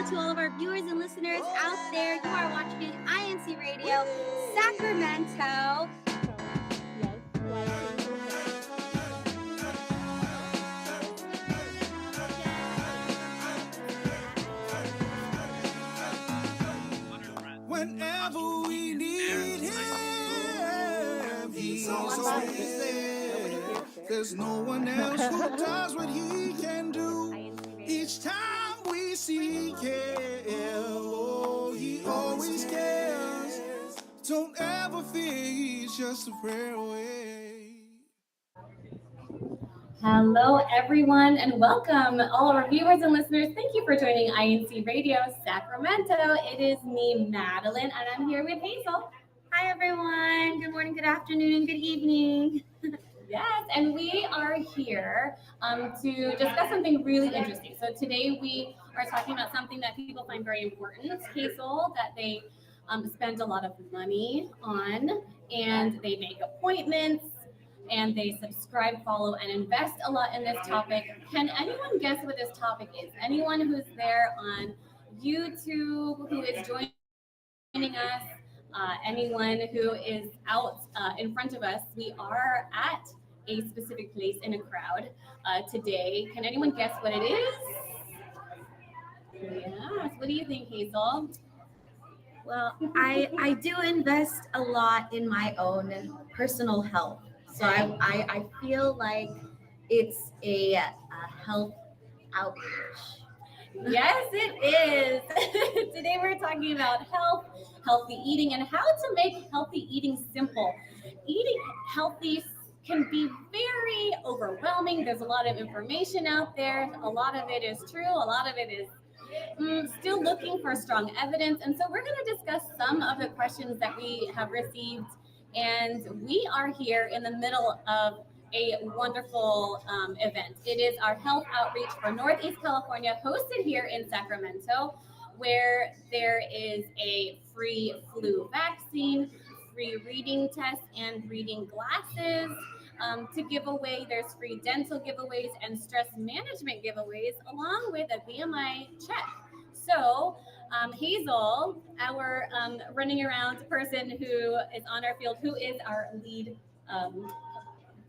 to all of our viewers and listeners out there. You are watching INCRadio Sacramento. Whenever we need him, he's always there. There's no one else who does what he can do. Each time we seek him, oh, he always cares. Don't ever fear, he's just a prayer away. Hello, everyone, and welcome all of our viewers and listeners. Thank you for joining INCRadio Sacramento. It is me, Madeline, and I'm here with Hazel. Hi, everyone. Good morning, good afternoon, and good evening. Yes, and we are here to discuss something really interesting. So today we are talking about something that people find very important, Hazel, that they spend a lot of money on, and they make appointments, and they subscribe, follow, and invest a lot in this topic. Can anyone guess what this topic is? Anyone who's there on YouTube, who is joining us, anyone who is out in front of us? We are at a specific place in a crowd today. Can anyone guess what it is? Yes. What do you think, Hazel? Well, I do invest a lot in my own personal health. So I feel like it's a health outreach. Yes, it is. Today we're talking about health, healthy eating, and how to make healthy eating simple. Eating healthy can be very overwhelming. There's a lot of information out there. A lot of it is true. A lot of it is still looking for strong evidence. And so we're going to discuss some of the questions that we have received. And we are here in the middle of a wonderful event. It is our health outreach for Northeast California, hosted here in Sacramento, where there is a free flu vaccine, free reading tests, and reading glasses to give away. There's free dental giveaways and stress management giveaways, along with a BMI check. So Hazel, our running around person who is on our field, who is our lead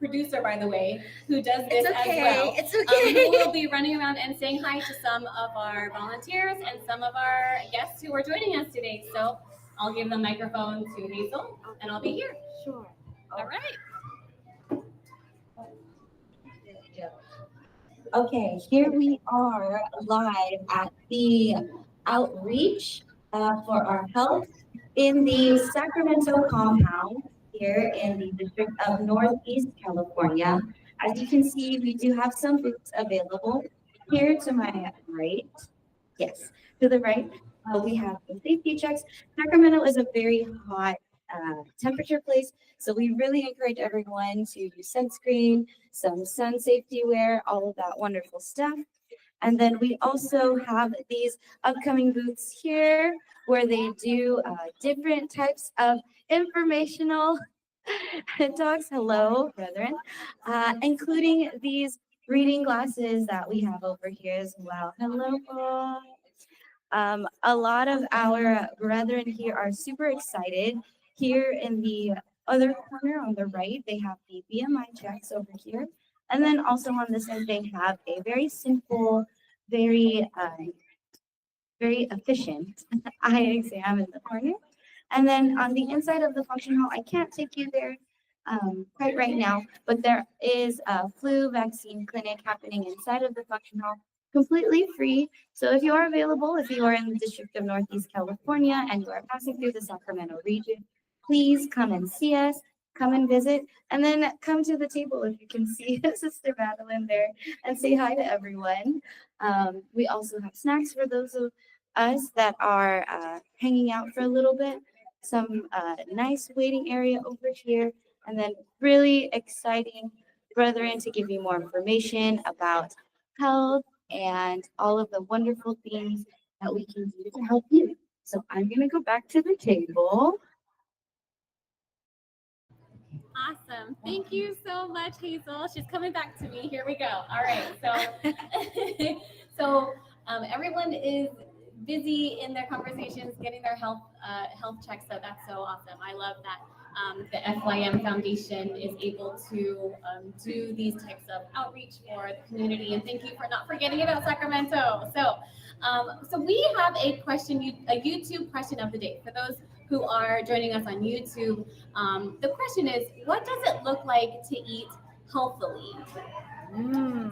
producer, by the way, who does this as well. It's okay. Who will be running around and saying hi to some of our volunteers and some of our guests who are joining us today. So I'll give the microphone to Hazel, and I'll be here. Sure. All right. Okay, here we are live at the outreach for our health in the Sacramento compound here in the District of Northeast California. As you can see, we do have some booths available. Here to my right, yes, to the right, we have some safety checks. Sacramento is a very hot temperature place, so we really encourage everyone to use sunscreen, some sun safety wear, all of that wonderful stuff. And then we also have these upcoming booths here where they do different types of informational talks. Hello, brethren, including these reading glasses that we have over here as well. Hello, Paul. A lot of our brethren here are super excited. Here in the other corner on the right, they have the BMI checks over here. And then also on this end, they have a very simple, very efficient eye exam in the corner. And then on the inside of the function hall, I can't take you there quite right now, but there is a flu vaccine clinic happening inside of the function hall, completely free. So if you are available, if you are in the District of Northeast California and you are passing through the Sacramento region, please come and see us, come and visit, and then come to the table if you can see Sister Madeline there and say hi to everyone. We also have snacks for those of us that are hanging out for a little bit, some nice waiting area over here, and then really exciting brethren to give you more information about health and all of the wonderful things that we can do to help you. So I'm going to go back to the table. Awesome. Thank you so much, Hazel. She's coming back to me. Here we go. All right. So, everyone is busy in their conversations, getting their health checks. So that's so awesome. I love that the FYM Foundation is able to do these types of outreach for the community. And thank you for not forgetting about Sacramento. So we have a YouTube question of the day for those who are joining us on YouTube. The question is, what does it look like to eat healthily?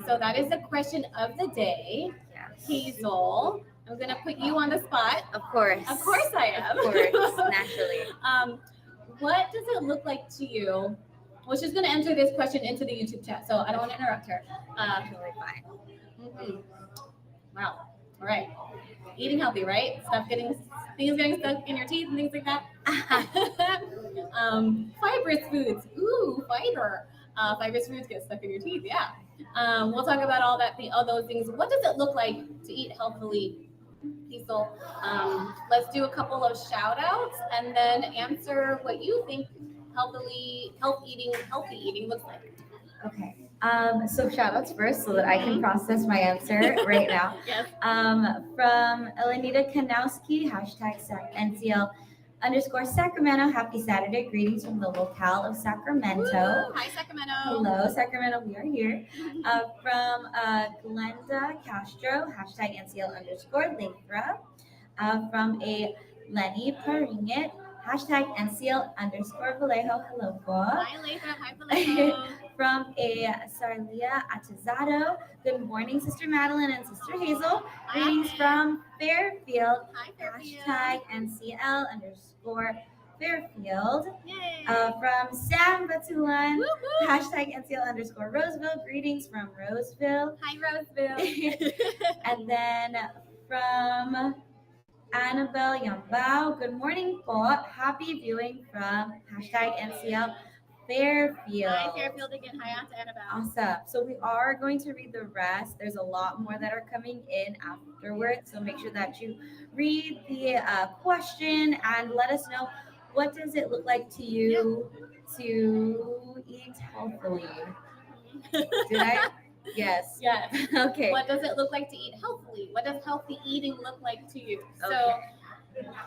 So that is the question of the day. Yes. Hazel, I'm going to put you on the spot. Of course. Of course I am. Of course, naturally. What does it look like to you? Well, she's going to enter this question into the YouTube chat, so I don't want to interrupt her. Totally fine. Mm-hmm. Wow. All right. Eating healthy, right? Things getting stuck in your teeth and things like that. Fibrous foods. Ooh, fiber. Fibrous foods get stuck in your teeth. Yeah. We'll talk about all those things. What does it look like to eat healthily? Hazel, let's do a couple of shout outs and then answer what you think healthy eating looks like. Okay. So shout outs first so that I can process my answer right now. Yes. From Elenita Kanowski, #NCL_Sacramento. Happy Saturday. Greetings from the locale of Sacramento. Woo! Hi, Sacramento. Hello, Sacramento. We are here. From Glenda Castro, #NCL_Lethra. From a Lenny Paringit, #NCL_Vallejo. Hello, po. Hi, Latha. Hi, Vallejo. From a Sarlia Atizado. Good morning, Sister Madeline and Sister Hazel. Greetings from Fairfield. Hi, Fairfield. #NCL_Fairfield. Yay. From Sam Batulan. Woo-hoo. #NCL_Roseville. Greetings from Roseville. Hi, Roseville. And then from Annabelle Yambao. Good morning po. Happy viewing from #NCL Fairfield. Hi, Fairfield again. Hi, Aunt Annabelle. Awesome. So we are going to read the rest. There's a lot more that are coming in afterwards. So make sure that you read the question and let us know, what does it look like to you to eat healthily? Did I? Yes. Yes. Okay. What does it look like to eat healthily? What does healthy eating look like to you? So,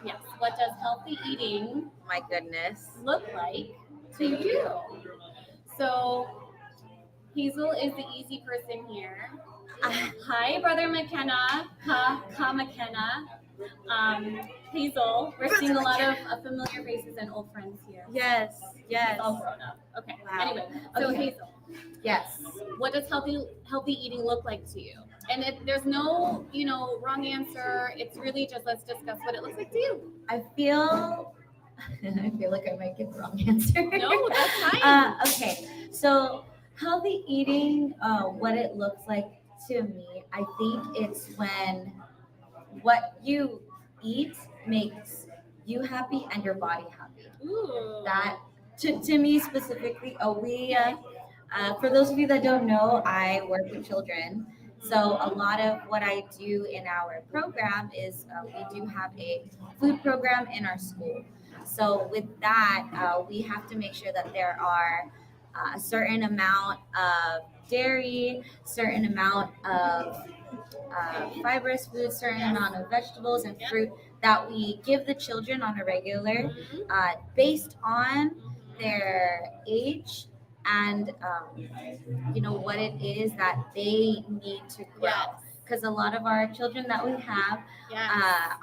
yes, what does healthy eating My goodness. look like to you? So, Hazel is the easy person here. Hi, Brother McKenna. Ka McKenna. Hazel, we're seeing a lot of familiar faces and old friends here. Yes. Yes. All grown up. Okay. Wow. Anyway, so Okay. Hazel, Yes. what does healthy eating look like to you? And there's no wrong answer. It's really just, let's discuss what it looks like to you. I feel like I might give the wrong answer. No, that's fine. Okay, so healthy eating, what it looks like to me, I think it's when what you eat makes you happy and your body happy. Ooh. That to me specifically, for those of you that don't know, I work with children. So a lot of what I do in our program is we do have a food program in our school. So with that, we have to make sure that there are a certain amount of dairy, certain amount of fibrous foods, certain amount of vegetables and fruit that we give the children on a regular, based on their age and what it is that they need to grow. Because a lot of our children that we have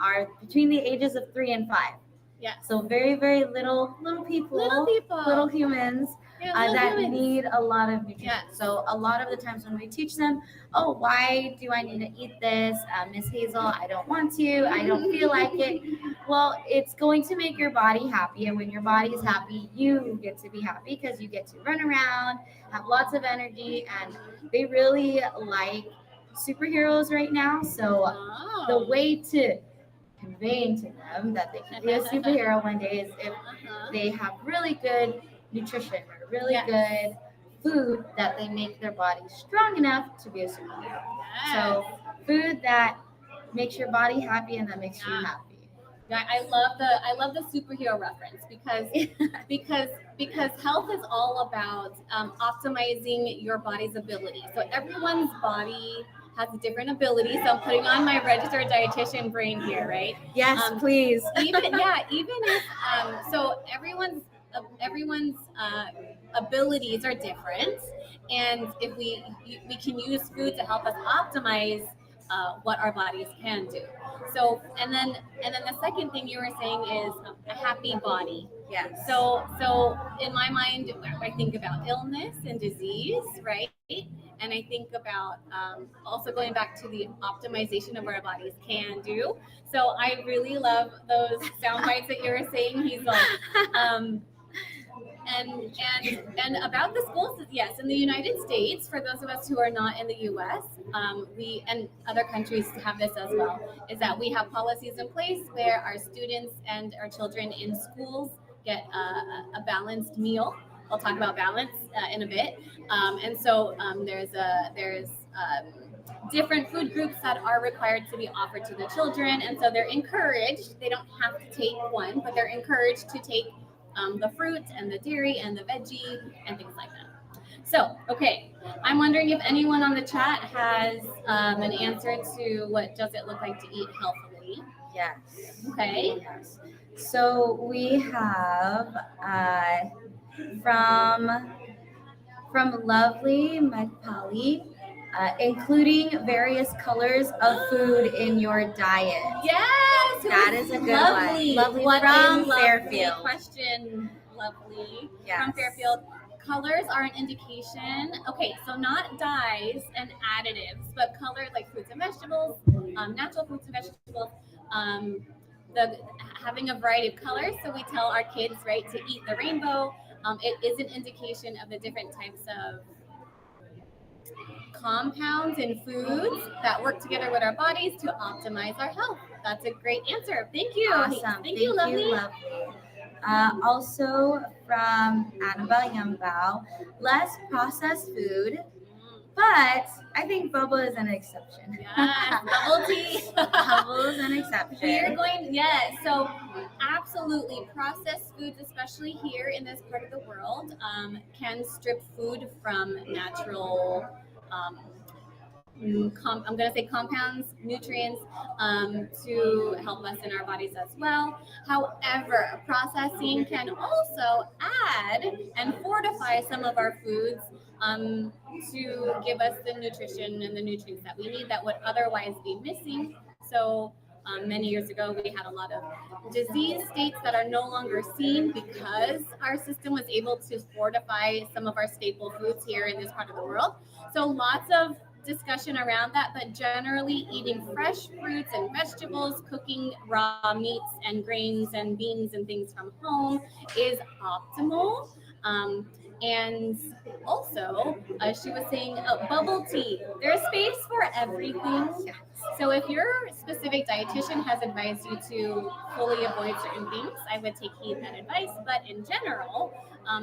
are between the ages of 3 and 5. Yeah. So very, very little people, little humans that need a lot of nutrition. Yeah. So a lot of the times when we teach them, oh, why do I need to eat this? Miss Hazel, I don't want to. I don't feel like it. Well, it's going to make your body happy. And when your body is happy, you get to be happy because you get to run around, have lots of energy. And they really like superheroes right now. So the way to conveying to them that they can be a superhero one day is if they have really good nutrition or really good food that they make their body strong enough to be a superhero. So food that makes your body happy and that makes you happy. Yeah, I love the superhero reference because health is all about optimizing your body's ability. So everyone's body has different abilities. So I'm putting on my registered dietitian brain here, right? Yes, please. Even if so everyone's abilities are different, and if we can use food to help us optimize what our bodies can do. So and then the second thing you were saying is a happy body. Yes. So in my mind, I think about illness and disease, right? And I think about also going back to the optimization of what our bodies can do. So I really love those sound bites that you were saying. He's like, and about the schools, yes, in the United States, for those of us who are not in the U.S., we and other countries have this as well, is that we have policies in place where our students and our children in schools get a balanced meal. I'll talk about balance in a bit, and so there's different food groups that are required to be offered to the children, and so they're encouraged. They don't have to take one, but they're encouraged to take the fruit and the dairy and the veggie and things like that. So, okay, I'm wondering if anyone on the chat has an answer to what does it look like to eat healthily. Yes. Okay. Yes. So we have from Lovely Magpali, including various colors of food in your diet. Yes, That is a good lovely. one. Lovely What from is lovely? Fairfield. Question, Lovely. Yes. From Fairfield. Colors are an indication. Okay, so not dyes and additives, but colors like fruits and vegetables, natural fruits and vegetables. Having a variety of colors. So we tell our kids, right, to eat the rainbow. It is an indication of the different types of compounds in foods that work together with our bodies to optimize our health. That's a great answer. Thank you. Awesome. Thank you, Lovely. Also from Annabelle Yumbao, less processed food, but I think boba is an exception. Yes, bubble tea. Bubble is an exception. We're going, yes. So absolutely, processed foods, especially here in this part of the world, can strip food from natural I'm going to say compounds, nutrients, to help us in our bodies as well. However, processing can also add and fortify some of our foods to give us the nutrition and the nutrients that we need that would otherwise be missing. So many years ago, we had a lot of disease states that are no longer seen because our system was able to fortify some of our staple foods here in this part of the world. So lots of discussion around that, but generally eating fresh fruits and vegetables, cooking raw meats and grains and beans and things from home is optimal. And also, she was saying bubble tea. There's space for everything. So if your specific dietitian has advised you to fully avoid certain things, I would take heed that advice. But in general,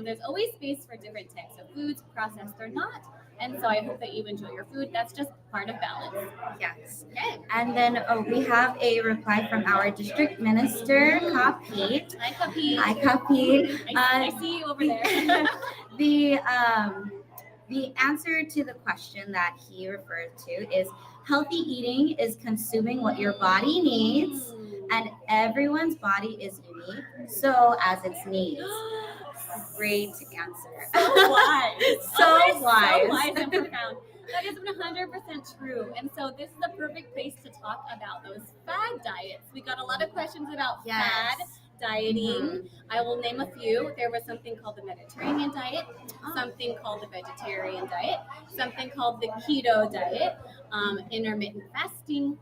there's always space for different types of foods, processed or not. And so I hope that you enjoy your food. That's just part of balance. Yes. Okay. And then we have a reply from our district minister, Kapit. Hi, Kapit. Hi, Kapit. I see you over there. The answer to the question that he referred to is healthy eating is consuming what your body needs, and everyone's body is unique, so as its needs. Great answer. So wise. So wise. So wise and profound. That is 100% true. And so this is the perfect place to talk about those fad diets. We got a lot of questions about fad dieting. I will name a few. There was something called the Mediterranean diet, something called the vegetarian diet, something called the keto diet, intermittent fasting.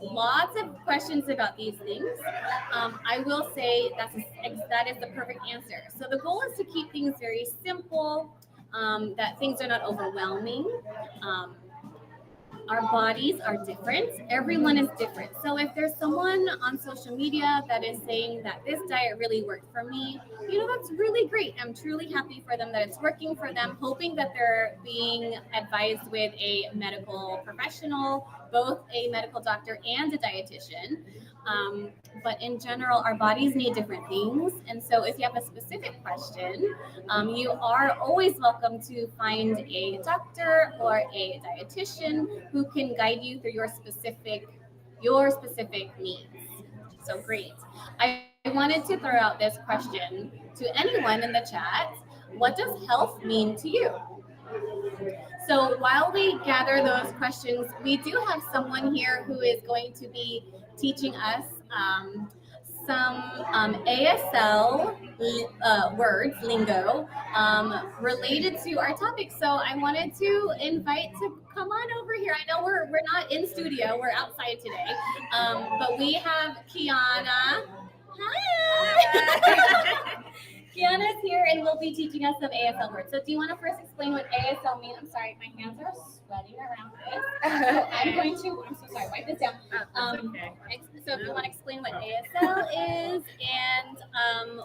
Lots of questions about these things. I will say that is the perfect answer. So the goal is to keep things very simple, that things are not overwhelming. Our bodies are different. Everyone is different. So if there's someone on social media that is saying that this diet really worked for me, that's really great. I'm truly happy for them that it's working for them, hoping that they're being advised with a medical professional both a medical doctor and a dietitian. But in general, our bodies need different things. And so if you have a specific question, you are always welcome to find a doctor or a dietitian who can guide you through your specific needs. So great. I wanted to throw out this question to anyone in the chat. What does health mean to you? So while we gather those questions, we do have someone here who is going to be teaching us some ASL words, lingo, related to our topic. So I wanted to invite to come on over here. I know we're not in studio, we're outside today, but we have Kiana. Hi! Kiana's here and will be teaching us some ASL words. So do you want to first explain what ASL means? I'm sorry, my hands are sweating around this. I'm so sorry, wipe this down. So if you want to explain what ASL is and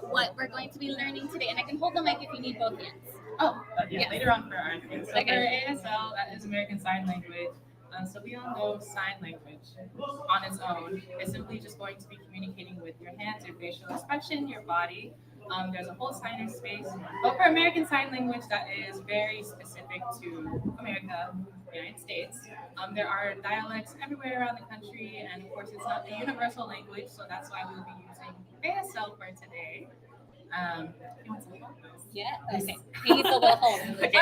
what we're going to be learning today, and I can hold the mic if you need both hands. Yeah, later on for our hands. So for ASL, that is American Sign Language. So we all know sign language on its own is simply just going to be communicating with your hands, your facial expression, your body. There's a whole signer space. But for American Sign Language, that is very specific to America, United States. There are dialects everywhere around the country, and of course, it's not a universal language, so that's why we'll be using ASL for today. You want some help? Yeah. Okay. He's a little hold. Okay.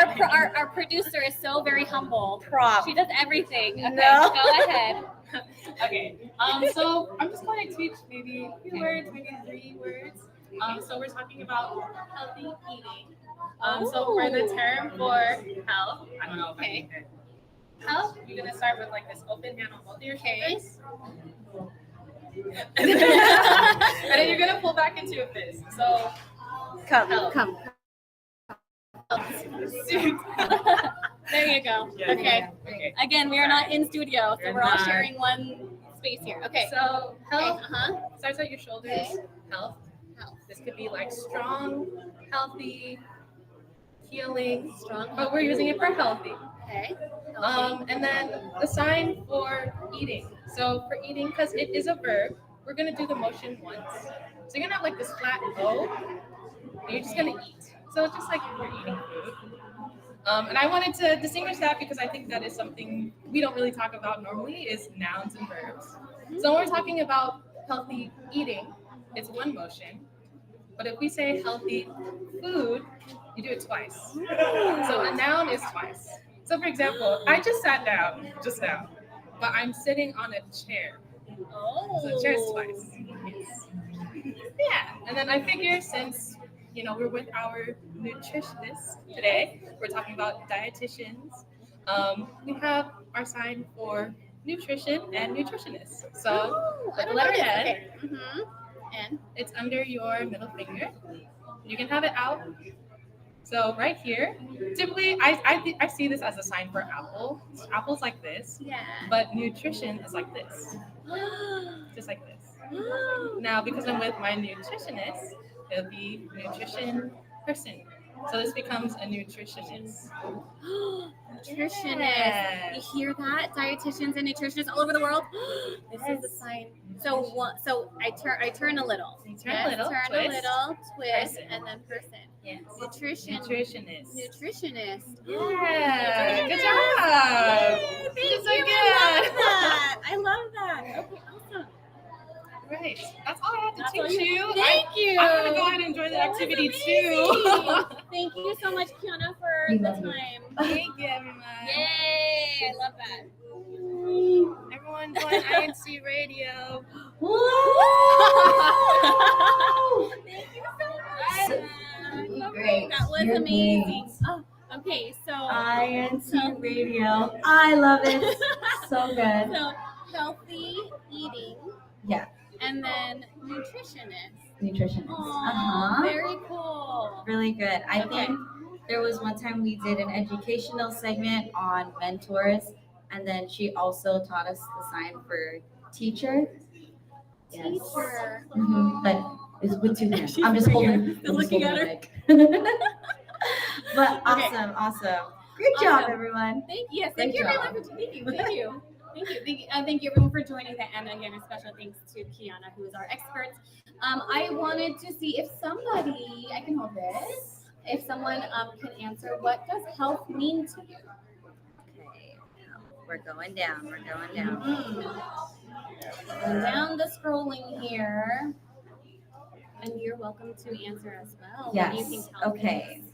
Our producer is so very humble. Prop. She does everything. Okay. No. Go ahead. Okay. So I'm just going to teach maybe a few words, maybe 3 words. So we're talking about healthy eating. So for the term for health, I don't know if I can fit. Health, you're gonna start with like this open hand on both of your shoulders. And then you're gonna pull back into a fist. So Come. There you go. Yeah, Okay. Okay. Again, we are not in studio, so We're we're all not. sharing one space here. Okay. So health Okay. starts at your shoulders. Okay. Health. This could be like strong, healthy, healing. Strong. But we're using it for healthy. Okay. And then the sign for eating. So for eating, because it is a verb, we're gonna do the motion once. So you're gonna have like this flat O, and you're just gonna eat. So it's just like you're eating food. And I wanted to distinguish that because I think that is something we don't really talk about normally is nouns and verbs. So when we're talking about healthy eating, it's one motion. But if we say healthy food, you do it twice. So a noun is twice. So for example, I just sat down just now, but I'm sitting on a chair. Oh. So chair's twice. Yeah. And then I figure since, we're with our nutritionists today, we're talking about dietitians, we have our sign for nutrition and nutritionist. So I the don't letter know this. N, Okay. Mm-hmm. And it's under your middle finger. You can have it out. So right here, typically I see this as a sign for apple. Apple's like this, yeah. but nutrition is like this, just like this. Now, because I'm with my nutritionist, it'll be nutrition person. So this becomes a nutritionist. Nutritionist. Yeah. You hear that? Dietitians and nutritionists all over the world. This is a sign. So I turn a little. You turn a little, Turn twist. a little, twist, Person. and then person. Yes. Nutritionist. Nutritionist. Yeah. Good job. Thank You're so you. good. I love that. Okay, awesome. Right. That's all I That's have all to teach you. Thank you. I'm gonna go ahead and enjoy the That was activity amazing. too. Thank you so much, Kiana, for We the love you. time. Thank you, everyone. Yay! I love that. Everyone join INCRadio. Thank you so much. Great. That was You're amazing. Oh, okay, so INCRadio. I love it. So good. so healthy eating. Yeah. And then nutritionist. Nutritionist. Oh, very cool. Really good. I Okay. think there was one time we did an educational segment on mentors, and then she also taught us the sign for teacher. Yes. Teacher. But it's with 2 hands. She's I'm just right holding. here. I'm just Looking at holding it. But Okay. awesome. Great job, Awesome. everyone. Thank you. Great Thank you job. everyone for thank you. Thank you everyone for joining that. And again, a special thanks to Kiana, who is our expert. I wanted to see if somebody, I can hold this, if someone can answer, what does health mean to you? Okay, we're going down. We're going down. Going down the scrolling here. And you're welcome to answer as well. What do you think Yes. health Okay. is?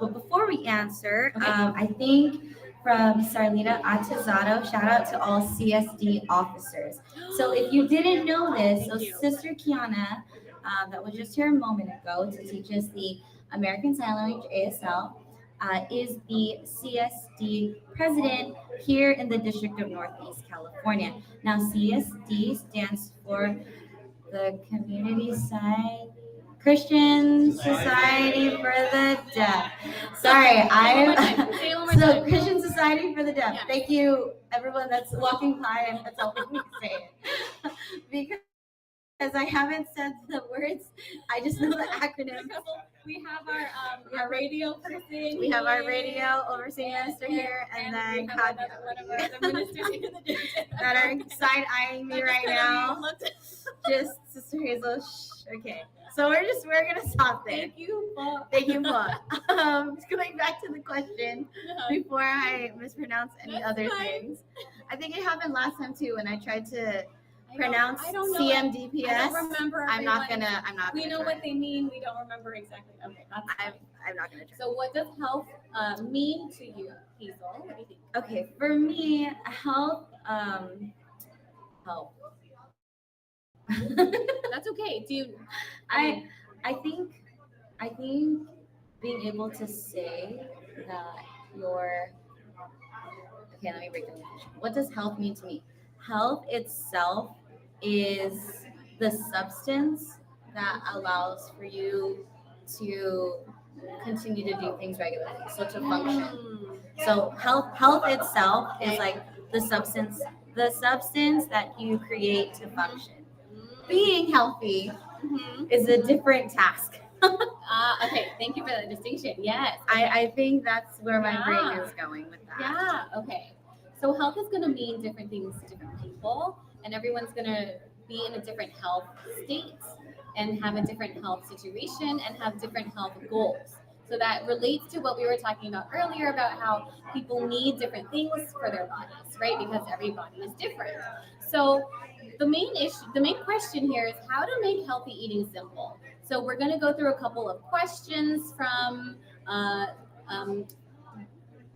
But before we answer, Okay. I think from Sarlita Atizado, shout out to all CSD officers. So if you didn't know this, so Thank you. Sister Kiana, that was just here a moment ago to teach us the American Sign Language ASL, is the CSD president here in the District of Northeast California. Now, CSD stands for the Community Side Christian Society for the Deaf. Sorry, Say it one more so time. Christian Society for the Deaf. Yeah. Thank you, everyone that's walking by and that's helping me say it. Because I haven't said the words, I just know the acronyms. We have our radio person. We have our here, radio overseeing minister here, and then we have one of our other ministers here that are side eyeing me right now. Just Sister Hazel. Okay, so we're gonna stop there. Thank you, Paul. Thank you, Paul. Going back to the question before I mispronounce any That's other fine. things. I think it happened last time too when I tried to pronounce I don't know. CMDPS. I don't remember. I'm not everyone. gonna. We know try. what they mean. We don't remember exactly. Okay, that's fine. I'm not gonna try. So, what does health mean to you, Hazel? What do you think? Okay, for me, health. Health. That's okay. Do you? I think being able to say that you're okay, let me break down the question. What does health mean to me? Health itself is the substance that allows for you to continue to do things regularly, so to function. So health itself is like the substance that you create to function. Being healthy is a different task. Okay, thank you for that distinction. Yes. I think that's where my brain is going with that. Yeah, okay. So health is going to mean different things to different people, and everyone's going to be in a different health state and have a different health situation and have different health goals. So that relates to what we were talking about earlier about how people need different things for their bodies, right? Because every body is different. So the main question here is how to make healthy eating simple. So we're going to go through a couple of questions from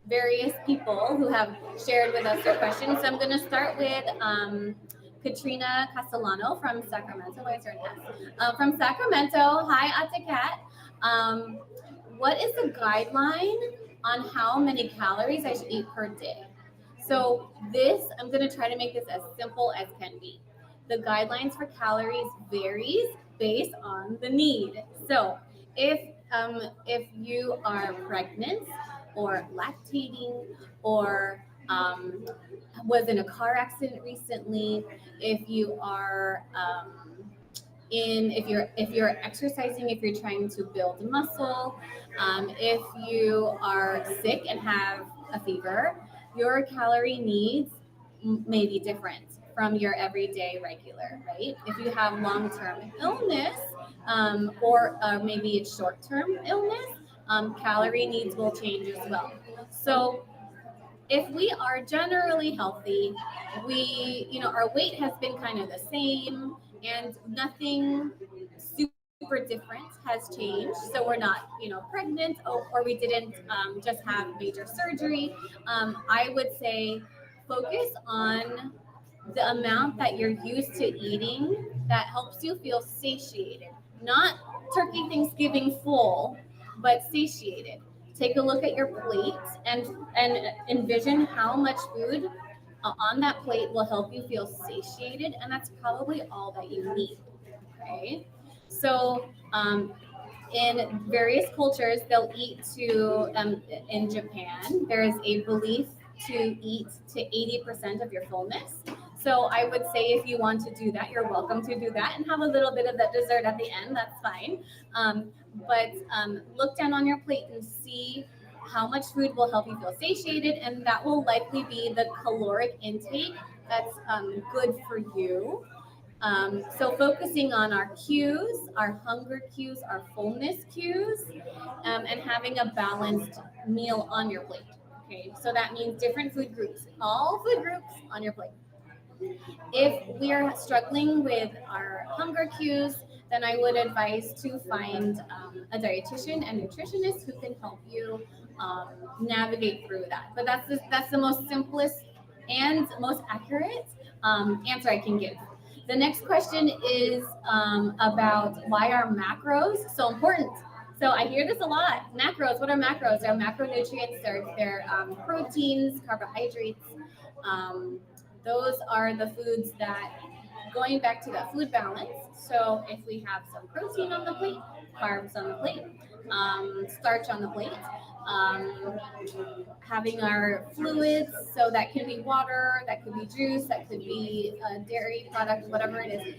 various people who have shared with us their questions. So I'm going to start with Katrina Castellano from Sacramento. Why is her name? From Sacramento. Hi, Atakat. What is the guideline on how many calories I should eat per day? So I'm going to try to make this as simple as can be. The guidelines for calories varies based on the need. So if you are pregnant or lactating or was in a car accident recently, if you are if you're exercising, if you're trying to build muscle, if you are sick and have a fever, your calorie needs may be different from your everyday regular, right? If you have long-term illness or maybe it's short-term illness, calorie needs will change as well. So if we are generally healthy, our weight has been kind of the same and nothing super different has changed. So we're not, pregnant or we didn't just have major surgery. I would say focus on the amount that you're used to eating that helps you feel satiated, not turkey Thanksgiving full, but satiated. Take a look at your plate and envision how much food on that plate will help you feel satiated, and that's probably all that you need. Okay, so in various cultures, they'll eat to. In Japan, there is a belief to eat to 80% of your fullness. So I would say if you want to do that, you're welcome to do that and have a little bit of that dessert at the end. That's fine. But look down on your plate and see how much food will help you feel satiated, and that will likely be the caloric intake that's good for you. So focusing on our cues, our hunger cues, our fullness cues, and having a balanced meal on your plate. Okay, so that means different food groups, all food groups on your plate. If we are struggling with our hunger cues, then I would advise to find a dietitian and nutritionist who can help you navigate through that. But that's the most simplest and most accurate answer I can give. The next question is about why are macros so important? So I hear this a lot. Macros, what are macros? They're macronutrients, they're proteins, carbohydrates. Those are the foods that, going back to that food balance. So if we have some protein on the plate, carbs on the plate, starch on the plate, having our fluids, so that can be water, that could be juice, that could be a dairy product, whatever it is.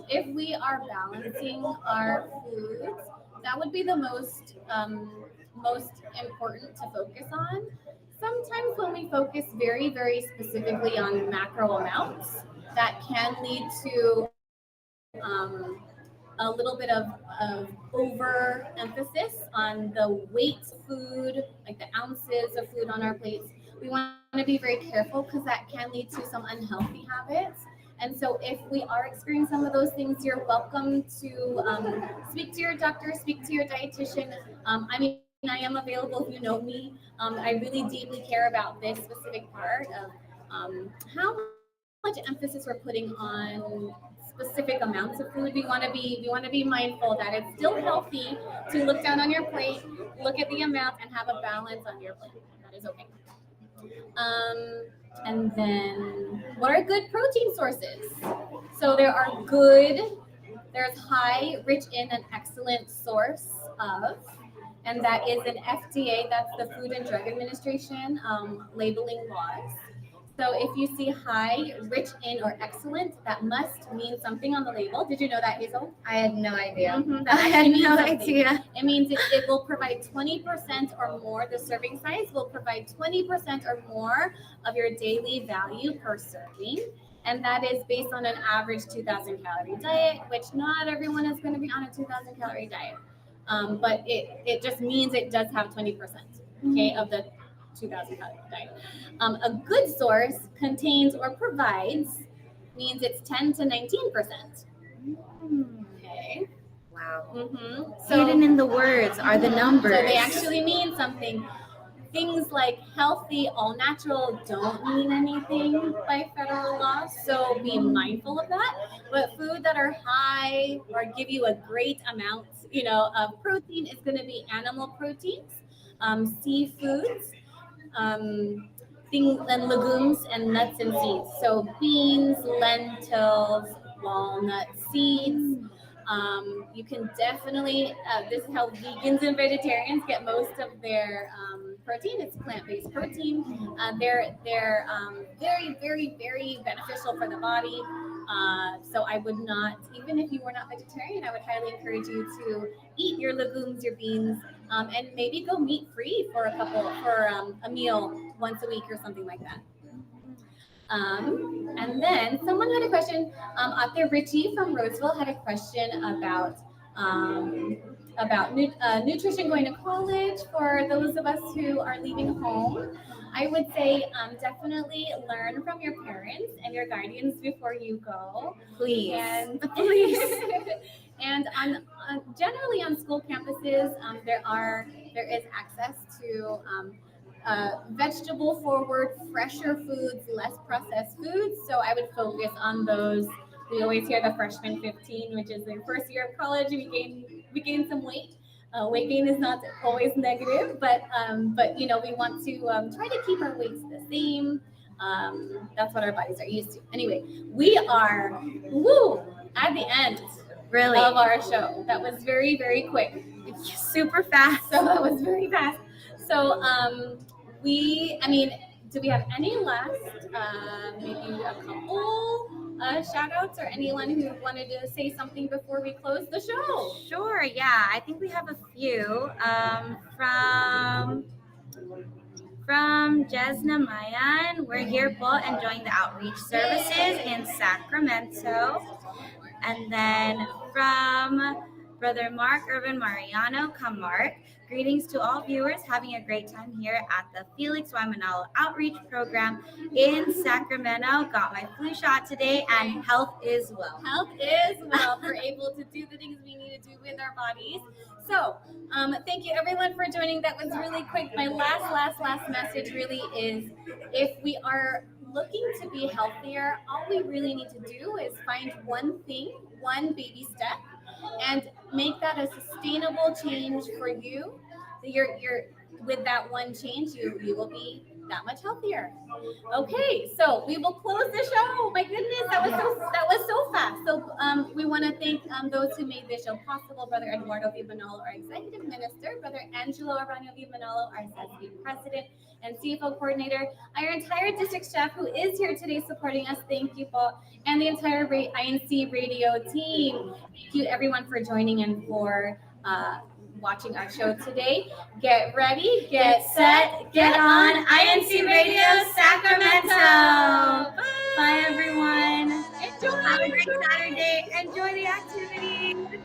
If we are balancing our foods, that would be the most important to focus on. Sometimes when we focus very, very specifically on macro amounts, that can lead to a little bit of over emphasis on the weight of food, like the ounces of food on our plates. We want to be very careful because that can lead to some unhealthy habits. And so if we are experiencing some of those things, you're welcome to speak to your doctor, speak to your dietitian. I am available if you know me. I really deeply care about this specific part of how much emphasis we're putting on specific amounts of food. We want to be mindful that it's still healthy to look down on your plate, look at the amount, and have a balance on your plate. That is okay. And then, what are good protein sources? So there's high, rich in, an excellent source of, and that is an FDA, that's the Food and Drug Administration labeling laws. So if you see high, rich in, or excellent, that must mean something on the label. Did you know that, Hazel? I had no idea. That I had actually means no something. idea. It means it will provide 20% or more, the serving size will provide 20% or more of your daily value per serving. And that is based on an average 2,000 calorie diet, which not everyone is going to be on a 2,000 calorie diet. But it just means it does have 20%, okay, of the 2,000 calorie diet. A good source contains or provides means it's 10 to 19%. Okay. Wow. So hidden in the words are the numbers. So they actually mean something. Things like healthy, all natural don't mean anything by federal law, so be mindful of that. But food that are high or give you a great amount, of protein is going to be animal proteins, seafoods, things and legumes and nuts and seeds. So beans, lentils, walnuts, seeds. You can definitely, this is how vegans and vegetarians get most of their protein. It's plant-based protein. They're very, very, very beneficial for the body. So I would not, even if you were not vegetarian, I would highly encourage you to eat your legumes, your beans, and maybe go meat-free for a meal once a week or something like that. And then someone had a question out there. Richie from Roseville had a question about nutrition going to college for those of us who are leaving home. I would say definitely learn from your parents and your guardians before you go. Please. And Please. And generally on school campuses, there is access to vegetable forward, fresher foods, less processed foods. So I would focus on those. We always hear the freshman 15, which is the first year of college. We gain some weight. Weight gain is not always negative, but we want to try to keep our weights the same. That's what our bodies are used to. Anyway, we are at the end Really? of our show. That was very, very quick. Super fast. So that was very fast. So do we have any last, maybe a couple shout outs or anyone who wanted to say something before we close the show? Sure, yeah. I think we have a few from From Jesna Mayan, we're here both enjoying the outreach services in Sacramento. And then from Brother Mark Urban Mariano, come Mark. Greetings to all viewers, having a great time here at the Felix Y. Manalo Outreach Program in Sacramento. Got my flu shot today, and health is well. Health is well. We're able to do the things we need to do with our bodies. So, thank you everyone for joining. That was really quick. My last message really is, if we are looking to be healthier, all we really need to do is find one thing, one baby step, and make that a sustainable change for you. So you're with that one change, you will be that much healthier. Okay, so we will close the show. My goodness, that was so fast. So we want to thank those who made this show possible. Brother Eduardo V. Manalo, our executive minister. Brother Angelo Arano V. Manalo, our SSB president and CFO coordinator. Our entire district staff who is here today supporting us. Thank you, Paul. And the entire INC radio team. Thank you everyone for joining and for watching our show today. Get ready, get set, get on INC Radio Sacramento. Bye everyone. Have a great Saturday. Enjoy the activity.